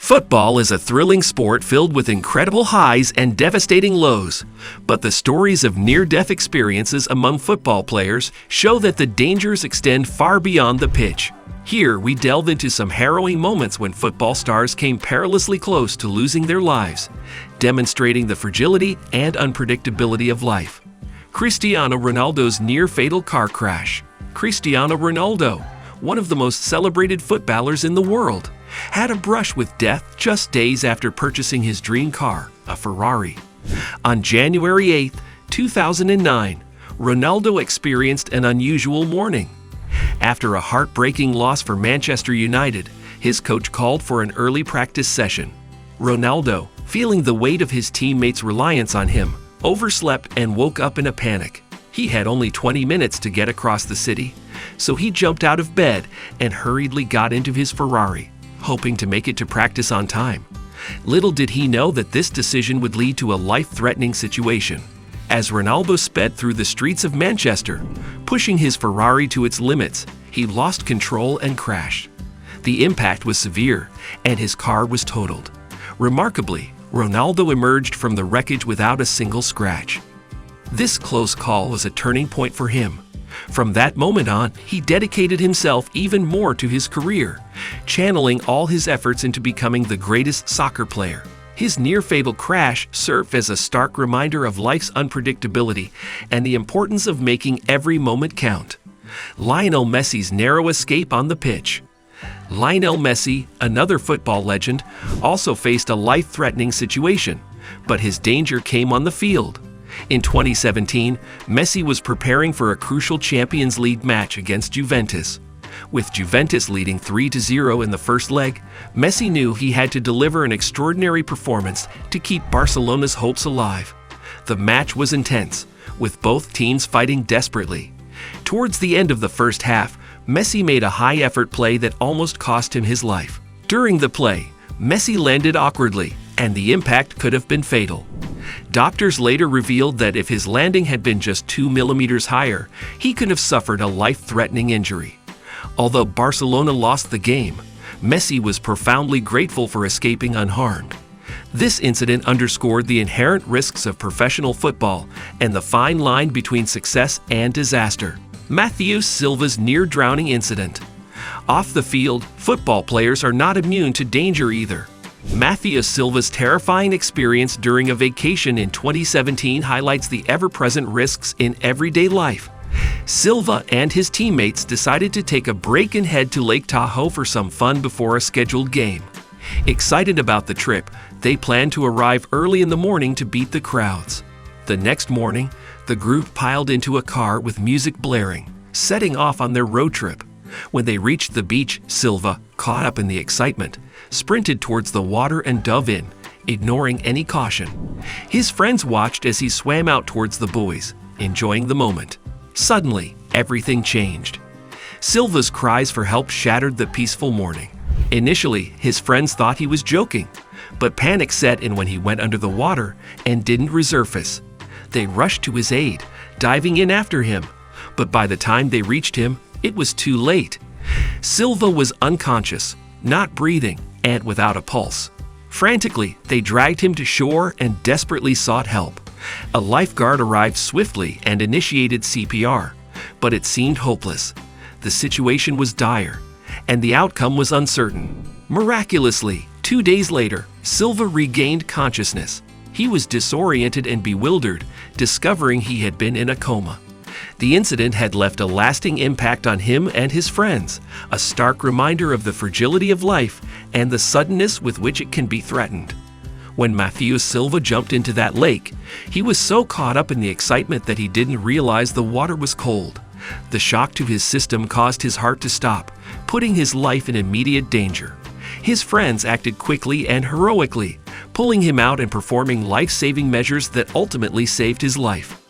Football is a thrilling sport filled with incredible highs and devastating lows. But the stories of near-death experiences among football players show that the dangers extend far beyond the pitch. Here, we delve into some harrowing moments when football stars came perilously close to losing their lives, demonstrating the fragility and unpredictability of life. Cristiano Ronaldo's near-fatal car crash. Cristiano Ronaldo, one of the most celebrated footballers in the world, had a brush with death just days after purchasing his dream car, a Ferrari. On January 8, 2009, Ronaldo experienced an unusual morning. After a heartbreaking loss for Manchester United, his coach called for an early practice session. Ronaldo, feeling the weight of his teammates' reliance on him, overslept and woke up in a panic. He had only 20 minutes to get across the city, so he jumped out of bed and hurriedly got into his Ferrari, hoping to make it to practice on time. Little did he know that this decision would lead to a life-threatening situation. As Ronaldo sped through the streets of Manchester, pushing his Ferrari to its limits, he lost control and crashed. The impact was severe, and his car was totaled. Remarkably, Ronaldo emerged from the wreckage without a single scratch. This close call was a turning point for him. From that moment on, he dedicated himself even more to his career, channeling all his efforts into becoming the greatest soccer player. His near-fatal crash served as a stark reminder of life's unpredictability and the importance of making every moment count. Lionel Messi's narrow escape on the pitch. Lionel Messi, another football legend, also faced a life-threatening situation, but his danger came on the field. In 2017, Messi was preparing for a crucial Champions League match against Juventus. With Juventus leading 3-0 in the first leg, Messi knew he had to deliver an extraordinary performance to keep Barcelona's hopes alive. The match was intense, with both teams fighting desperately. Towards the end of the first half, Messi made a high-effort play that almost cost him his life. During the play, Messi landed awkwardly, and the impact could have been fatal. Doctors later revealed that if his landing had been just 2 millimeters higher, he could have suffered a life-threatening injury. Although Barcelona lost the game, Messi was profoundly grateful for escaping unharmed. This incident underscored the inherent risks of professional football and the fine line between success and disaster. Matthew Silva's near-drowning incident. Off the field, football players are not immune to danger either. Matthew Silva's terrifying experience during a vacation in 2017 highlights the ever-present risks in everyday life. Silva and his teammates decided to take a break and head to Lake Tahoe for some fun before a scheduled game. Excited about the trip, they planned to arrive early in the morning to beat the crowds. The next morning, the group piled into a car with music blaring, setting off on their road trip. When they reached the beach, Silva, caught up in the excitement, sprinted towards the water and dove in, ignoring any caution. His friends watched as he swam out towards the buoys, enjoying the moment. Suddenly, everything changed. Silva's cries for help shattered the peaceful morning. Initially, his friends thought he was joking, but panic set in when he went under the water and didn't resurface. They rushed to his aid, diving in after him, but by the time they reached him, it was too late. Silva was unconscious, not breathing, and without a pulse. Frantically, they dragged him to shore and desperately sought help. A lifeguard arrived swiftly and initiated CPR, but it seemed hopeless. The situation was dire, and the outcome was uncertain. Miraculously, 2 days later, Silva regained consciousness. He was disoriented and bewildered, discovering he had been in a coma. The incident had left a lasting impact on him and his friends, a stark reminder of the fragility of life and the suddenness with which it can be threatened. When Matthew Silva jumped into that lake, he was so caught up in the excitement that he didn't realize the water was cold. The shock to his system caused his heart to stop, putting his life in immediate danger. His friends acted quickly and heroically, pulling him out and performing life-saving measures that ultimately saved his life.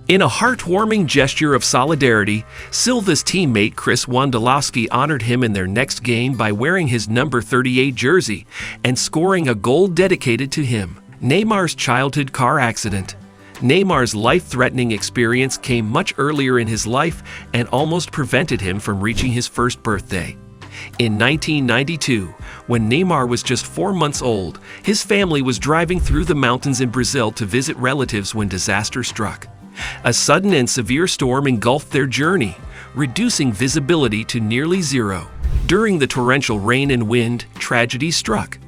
In a heartwarming gesture of solidarity, Silva's teammate Chris Wondolowski honored him in their next game by wearing his number 38 jersey and scoring a goal dedicated to him. Neymar's childhood car accident. Neymar's life-threatening experience came much earlier in his life and almost prevented him from reaching his first birthday. In 1992, when Neymar was just 4 months old, his family was driving through the mountains in Brazil to visit relatives when disaster struck. A sudden and severe storm engulfed their journey, reducing visibility to nearly zero. During the torrential rain and wind, tragedy struck.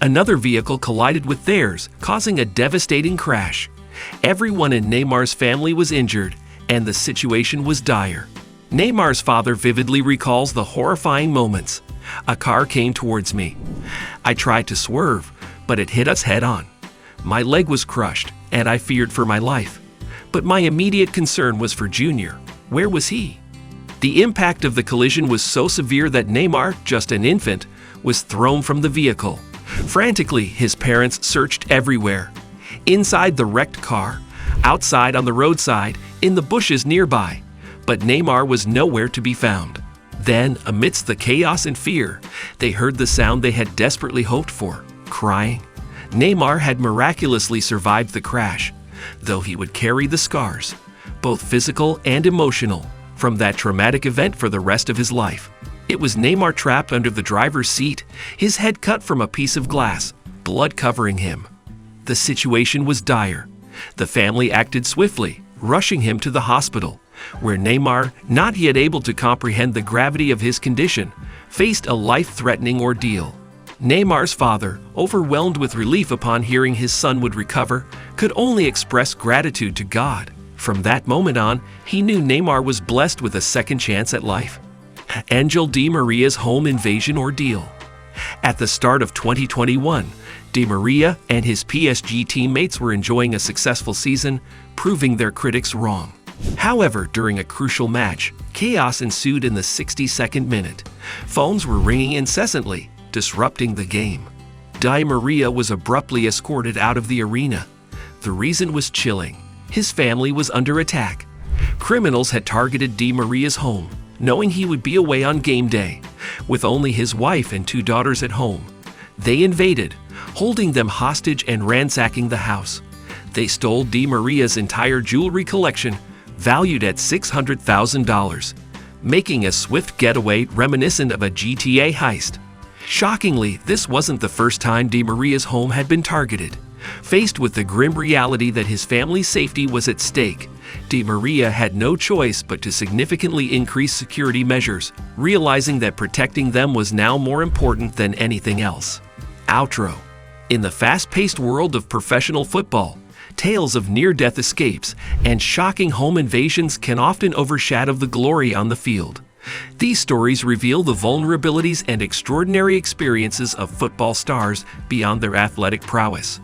Another vehicle collided with theirs, causing a devastating crash. Everyone in Neymar's family was injured, and the situation was dire. Neymar's father vividly recalls the horrifying moments. A car came towards me. I tried to swerve, but it hit us head-on. My leg was crushed, and I feared for my life. But my immediate concern was for Junior. Where was he? The impact of the collision was so severe that Neymar, just an infant, was thrown from the vehicle. Frantically, his parents searched everywhere. Inside the wrecked car, outside on the roadside, in the bushes nearby. But Neymar was nowhere to be found. Then, amidst the chaos and fear, they heard the sound they had desperately hoped for, crying. Neymar had miraculously survived the crash, though he would carry the scars, both physical and emotional, from that traumatic event for the rest of his life. It was Neymar trapped under the driver's seat, his head cut from a piece of glass, blood covering him. The situation was dire. The family acted swiftly, rushing him to the hospital, where Neymar, not yet able to comprehend the gravity of his condition, faced a life-threatening ordeal. Neymar's father, overwhelmed with relief upon hearing his son would recover, could only express gratitude to God. From that moment on, he knew Neymar was blessed with a second chance at life. Angel Di Maria's home invasion ordeal. At the start of 2021, Di Maria and his PSG teammates were enjoying a successful season, proving their critics wrong. However, during a crucial match, chaos ensued in the 62nd minute. Phones were ringing incessantly, disrupting the game. Di Maria was abruptly escorted out of the arena. The reason was chilling. His family was under attack. Criminals had targeted Di Maria's home, knowing he would be away on game day. With only his wife and 2 daughters at home, they invaded, holding them hostage and ransacking the house. They stole Di Maria's entire jewelry collection, valued at $600,000, making a swift getaway reminiscent of a GTA heist. Shockingly, this wasn't the first time Di Maria's home had been targeted. Faced with the grim reality that his family's safety was at stake, Di Maria had no choice but to significantly increase security measures, realizing that protecting them was now more important than anything else. Outro. In the fast-paced world of professional football, tales of near-death escapes and shocking home invasions can often overshadow the glory on the field. These stories reveal the vulnerabilities and extraordinary experiences of football stars beyond their athletic prowess.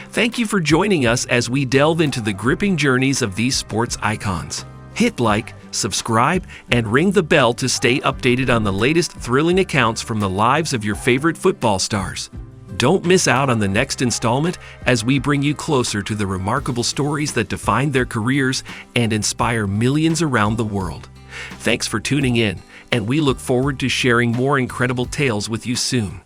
Thank you for joining us as we delve into the gripping journeys of these sports icons. Hit like, subscribe, and ring the bell to stay updated on the latest thrilling accounts from the lives of your favorite football stars. Don't miss out on the next installment as we bring you closer to the remarkable stories that define their careers and inspire millions around the world. Thanks for tuning in, and we look forward to sharing more incredible tales with you soon.